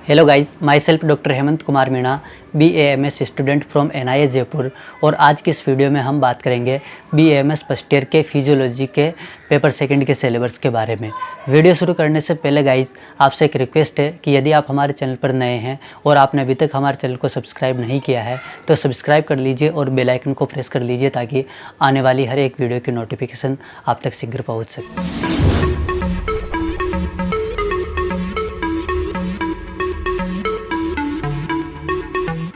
Hello guys, my self doctor Hemant Kumar Meena, BAMS student from NIS Jaipur. और आज की इस वीडियो में हम बात करेंगे BAMS फर्स्ट ईयर के फिजियोलॉजी के पेपर सेकंड के सिलेबस के बारे में। वीडियो शुरू करने से पहले गाइस, आपसे एक रिक्वेस्ट है कि यदि आप हमारे चैनल पर नए हैं और आपने अभी तक हमारे चैनल को सब्सक्राइब नहीं किया है तो सब्सक्राइब कर लीजिए और बेल आइकन को प्रेस कर लीजिए ताकि आने वाली हर एक वीडियो की नोटिफिकेशन आप तक शीघ्र पहुँच सके।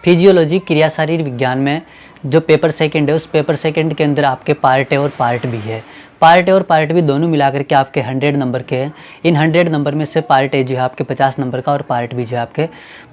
फिजियोलॉजी क्रिया शारीर विज्ञान में जो पेपर सेकंड है, उस पेपर सेकंड के अंदर आपके पार्ट ए और पार्ट बी है। पार्ट ए और पार्ट बी दोनों मिलाकर के आपके 100 नंबर के हैं। इन 100 नंबर में से पार्ट ए जो है आपके 50 नंबर का और पार्ट बी जो है आपके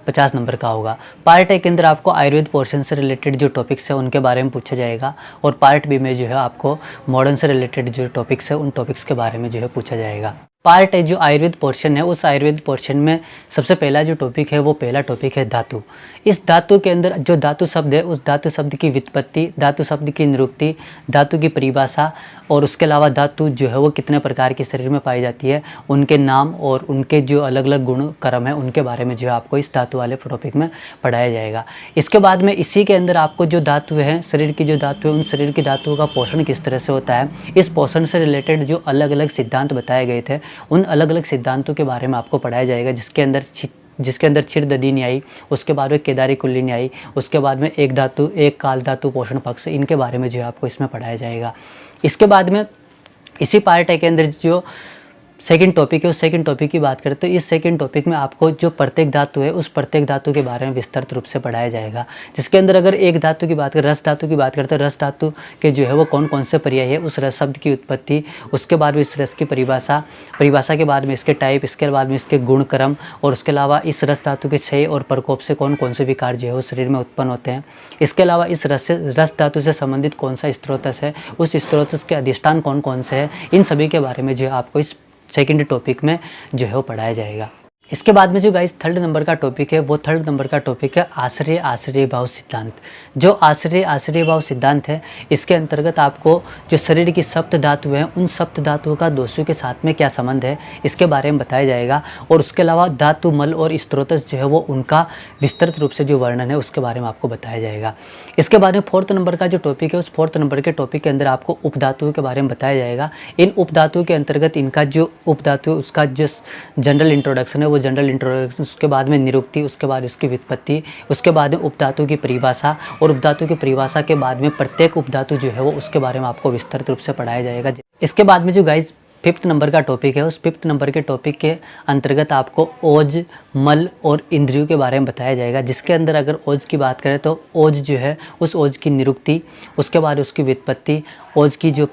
50 नंबर का होगा। पार्ट ए के अंदर आपको आयुर्वेद पोर्शन से रिलेटेड जो टॉपिक्स है उनके बारे में पूछा जाएगा और पार्ट बी में जो है आपको मॉडर्न से रिलेटेड जो टॉपिक्स है उन टॉपिक्स के बारे में जो है पूछा जाएगा। पार्ट ए जो आयुर्वेद पोर्शन है, उस आयुर्वेद पोर्शन में सबसे पहला जो टॉपिक है वो पहला टॉपिक है धातु। इस धातु के अंदर जो धातु शब्द है, उस धातु शब्द की व्युत्पत्ति, धातु शब्द की निरुक्ति, धातु की परिभाषा और उसके अलावा धातु जो है वो कितने प्रकार की शरीर में पाई जाती है, उनके नाम और उनके जो अलग अलग गुण कर्म है उनके बारे में जो है आपको इस धातु वाले टॉपिक में पढ़ाया जाएगा। इसके बाद में इसी के अंदर आपको जो धातु है, शरीर की जो धातु है, उन शरीर की धातुओं का पोषण किस तरह से होता है, इस पोषण से रिलेटेड जो अलग अलग सिद्धांत बताए गए थे उन अलग अलग सिद्धांतों के बारे में आपको पढ़ाया जाएगा। जिसके अंदर क्षीर दधी न्यायी, उसके बाद में केदारी कुल्ली न्यायी, उसके बाद में एक धातु एक काल धातु पोषण पक्ष, इनके बारे में जो है आपको इसमें पढ़ाया जाएगा। इसके बाद में इसी पार्ट ए के अंदर जो सेकंड टॉपिक है, उस सेकंड टॉपिक की बात करें तो इस सेकंड टॉपिक में आपको जो प्रत्येक धातु है, उस प्रत्येक धातु के बारे में विस्तृत रूप से पढ़ाया जाएगा। जिसके अंदर अगर एक धातु की बात करें, रस धातु की बात करते हैं, रस धातु के जो है वो कौन कौन से पर्याय है, उस रस शब्द की उत्पत्ति, उसके बाद में इस रस की परिभाषा के बाद में इसके टाइप, इसके बाद में इसके गुण कर्म और उसके अलावा इस रस धातु के क्षय और प्रकोप से कौन कौन से विकार जो है वो शरीर में उत्पन्न होते हैं। इसके अलावा इस रस धातु से संबंधित कौन सा स्त्रोतस है, उस स्त्रोतस के अधिष्ठान कौन कौन से हैं, इन सभी के बारे में जो है आपको इस सेकंड टॉपिक में जो है वो पढ़ाया जाएगा। इसके बाद में जो गाइस थर्ड नंबर का टॉपिक है, वो थर्ड नंबर का टॉपिक है आश्रय आश्रय भाव सिद्धांत। जो आश्रय आश्रय भाव सिद्धांत है, इसके अंतर्गत आपको जो शरीर की सप्त धातु हैं, उन सप्त धातुओं का दोषों के साथ में क्या संबंध है, इसके बारे में बताया जाएगा। और उसके अलावा धातु मल और स्त्रोतस जो है वो उनका विस्तृत रूप से जो वर्णन है उसके बारे में आपको बताया जाएगा। इसके बाद में फोर्थ नंबर का जो टॉपिक है, उस फोर्थ नंबर के टॉपिक के अंदर आपको उपधातुओं के बारे में बताया जाएगा। इन उपधातुओं के अंतर्गत इनका जो उपधातु उसका जो जनरल इंट्रोडक्शन है वो जनरल इंट्रोडक्शन, उसके बाद में निरुक्ति, उसके बाद उसकी व्युत्पत्ति, उसके बाद में उपधातु की परिभाषा और उपधातु की परिभाषा के बाद में प्रत्येक उपधातु जो है वो उसके बारे में आपको विस्तृत रूप से पढ़ाया जाएगा। इसके बाद में जो गाइस फिफ्थ नंबर का टॉपिक है, उस फिफ्थ नंबर के टॉपिक के अंतर्गत आपको ओज, मल और इंद्रियों के बारे में बताया जाएगा। जिसके अंदर अगर ओज की बात करें तो ओज जो है उस ओज की निरुक्ति, उसके बाद उसकी व्युत्पत्ति, ओज की जो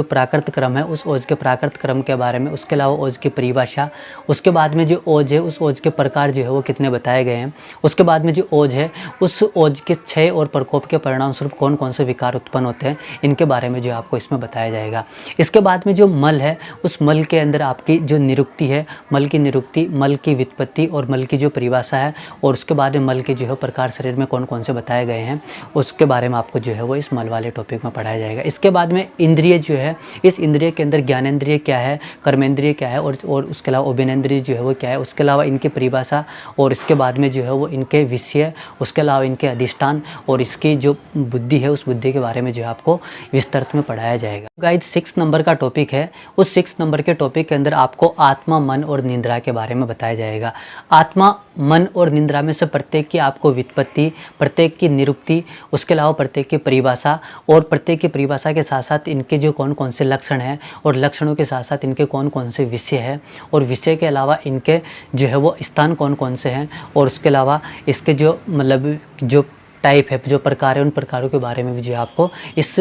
प्राकृत क्रम है उस ओज के प्राकृत क्रम के बारे में, उसके अलावा ओज की परिभाषा, उसके बाद में जो ओज है उस ओज के प्रकार जो है वो कितने बताए गए हैं, उसके बाद में जो ओज है उस ओज के क्षय और प्रकोप के परिणाम स्वरूप कौन कौन से विकार उत्पन्न होते हैं, इनके बारे में जो आपको इसमें बताया जाएगा। इसके बाद में जो मल है, उस मल के अंदर आपकी जो निरुक्ति है, मल की निरुक्ति, मल की व्युत्पत्ति और मल की जो परिभाषा है और उसके बाद में मल के जो है प्रकार शरीर में कौन कौन से बताए गए हैं, उसके बारे में आपको जो है वो इस मल वाले टॉपिक में पढ़ाया जाएगा। इसके बाद में इंद्रिय जो है, इस इंद्रिय के अंदर ज्ञानेंद्रिय क्या है, कर्मेंद्रिय क्या है और उसके अलावा उभयनेंद्रिय जो है वो क्या है, उसके अलावा इनकी परिभाषा और इसके बाद में जो है वो इनके विषय, उसके अलावा इनके अधिष्ठान और इसकी जो बुद्धि है उस बुद्धि के बारे में जो है आपको विस्तृत में पढ़ाया जाएगा। गाइस 6 नंबर का टॉपिक है, उस 6 नंबर के टॉपिक के अंदर आपको आत्मा, मन और निंद्रा के बारे में बताया जाएगा। आत्मा, मन और निंद्रा में से प्रत्येक की आपको व्युत्पत्ति, प्रत्येक की निरुक्ति, उसके अलावा प्रत्येक की परिभाषा और प्रत्येक की परिभाषा के साथ साथ इनके जो कौन कौन से लक्षण हैं और लक्षणों के साथ साथ इनके कौन कौन से विषय हैं और विषय के अलावा इनके जो है वो स्थान कौन कौन से हैं और उसके अलावा इसके जो मतलब जो टाइप है, जो प्रकार है, उन प्रकारों के बारे में भी जो है आपको इस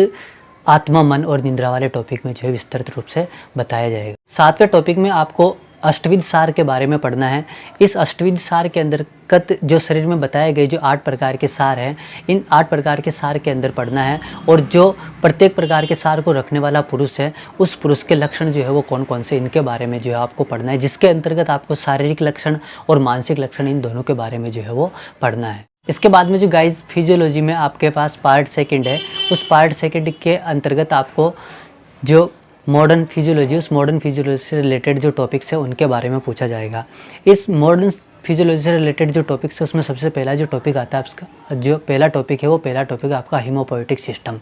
आत्मा, मन और निंद्रा वाले टॉपिक में जो है विस्तृत रूप से बताया जाएगा। 7वें टॉपिक में आपको अष्टविध सार के बारे में पढ़ना है। इस अष्टविध सार के अंतर्गत जो शरीर में बताए गए जो 8 प्रकार के सार हैं, इन 8 प्रकार के सार के अंदर पढ़ना है और जो प्रत्येक प्रकार के सार को रखने वाला पुरुष है, उस पुरुष के लक्षण जो है वो कौन कौन से, इनके बारे में जो है आपको पढ़ना है। जिसके अंतर्गत आपको शारीरिक लक्षण और मानसिक लक्षण इन दोनों के बारे में जो है वो पढ़ना है। इसके बाद में जो गाइस फिजियोलॉजी में आपके पास पार्ट सेकंड है, उस पार्ट सेकंड के अंतर्गत आपको जो मॉडर्न फिजियोलॉजी, उस मॉडर्न फिजियोलॉजी से रिलेटेड जो टॉपिक्स है उनके बारे में पूछा जाएगा। इस मॉडर्न फिजियोलॉजी से रिलेटेड जो टॉपिक्स है उसमें सबसे पहला जो टॉपिक आता है आपका, जो पहला टॉपिक है वो पहला टॉपिक है आपका हीमोपोएटिक सिस्टम।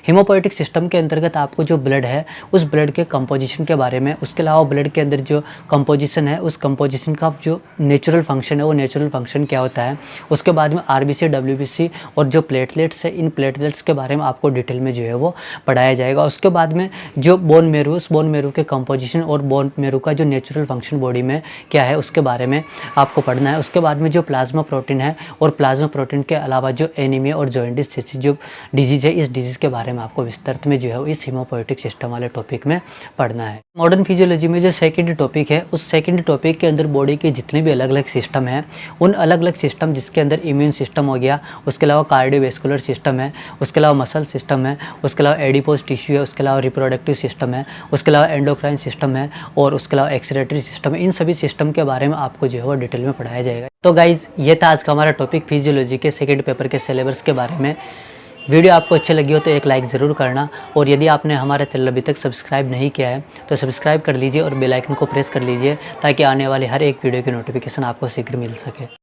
हीमोपोएटिक सिस्टम के अंतर्गत आपको जो ब्लड है उस ब्लड के कंपोजिशन के बारे में, उसके अलावा ब्लड के अंदर जो कंपोजिशन है उस कंपोजिशन का जो नेचुरल फंक्शन है वो नेचुरल फंक्शन क्या होता है, उसके बाद में आरबीसी, डब्ल्यूबीसी और जो प्लेटलेट्स है इन प्लेटलेट्स के बारे में आपको डिटेल में जो है वो पढ़ाया जाएगा। उसके बाद में जो बोन मैरो, उस बोन मैरो के कंपोजिशन और बोन मैरो का जो नेचुरल फंक्शन बॉडी में क्या है उसके बारे में आपको पढ़ना है। उसके बाद में जो प्लाज्मा प्रोटीन है और प्लाज्मा प्रोटीन के अलावा जो एनीमिया और जॉइंटिस जैसी जो डिजीज़ है इस डिजीज़ के बारे में आपको विस्तृत में जो है इस हीमोपोएटिक सिस्टम वाले टॉपिक में पढ़ना है। मॉडर्न फिजियोलॉजी में जो सेकंड टॉपिक है उस सेकंड टॉपिक के अंदर बॉडी के जितने भी अलग अलग सिस्टम हैं उन अलग अलग सिस्टम, जिसके अंदर इम्यून सिस्टम हो गया, उसके अलावा कार्डियोवैस्कुलर सिस्टम है, उसके अलावा मसल सिस्टम है, उसके अलावा एडिपोज टिश्यू है, उसके अलावा रिप्रोडक्टिव सिस्टम है, उसके अलावा एंडोक्राइन सिस्टम है और उसके अलावा एक्सक्रीटरी सिस्टम है। इन सभी सिस्टम के बारे में आपको जो है वो डिटेल में पढ़ाया जाएगा। तो गाइज़ ये था आज का हमारा टॉपिक फिजियोलॉजी के सेकंड पेपर के सिलेबस के बारे में। वीडियो आपको अच्छी लगी हो तो एक लाइक ज़रूर करना, और यदि आपने हमारा चैनल अभी तक सब्सक्राइब नहीं किया है तो सब्सक्राइब कर लीजिए और बेल आइकन को प्रेस कर लीजिए ताकि आने वाले हर एक वीडियो की नोटिफिकेशन आपको शीघ्र मिल सके।